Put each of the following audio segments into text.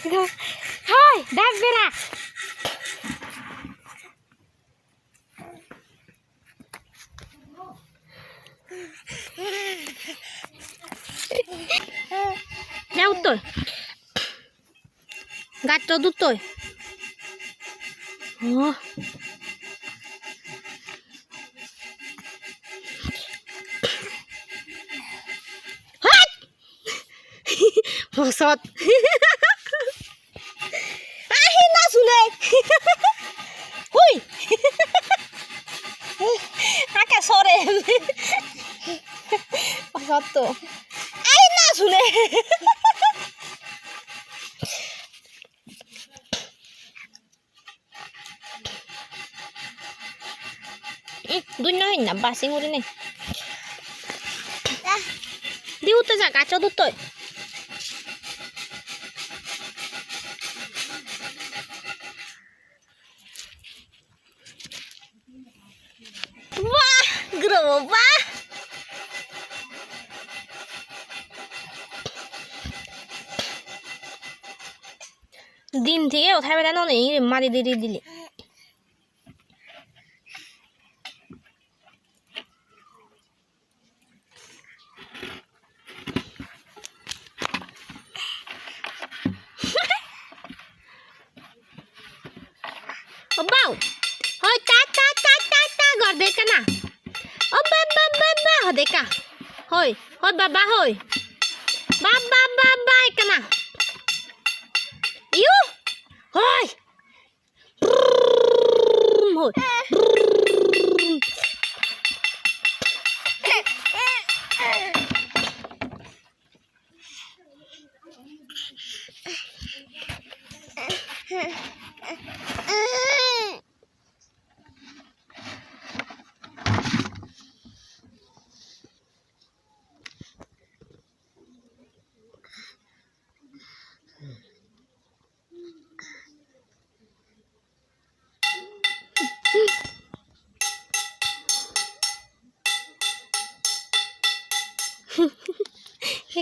thôi đáp về ra đeo tôi gạt cho đút tôi một sọt hin na sune hui 아까 소래 một sọt hin na sune 눈 나 있나 봐 싱우리네 đi hút tôi giả cá cho tôi tội wow gro ba din থেকে উঠাই পেলাই ননে মারি দি দিলি bao thôi ta gọi về cái nào ô ba hồi đấy cả hồi ba hồi ba cái nào yêu hồi hồi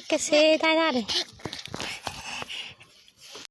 cái xe tay ra đây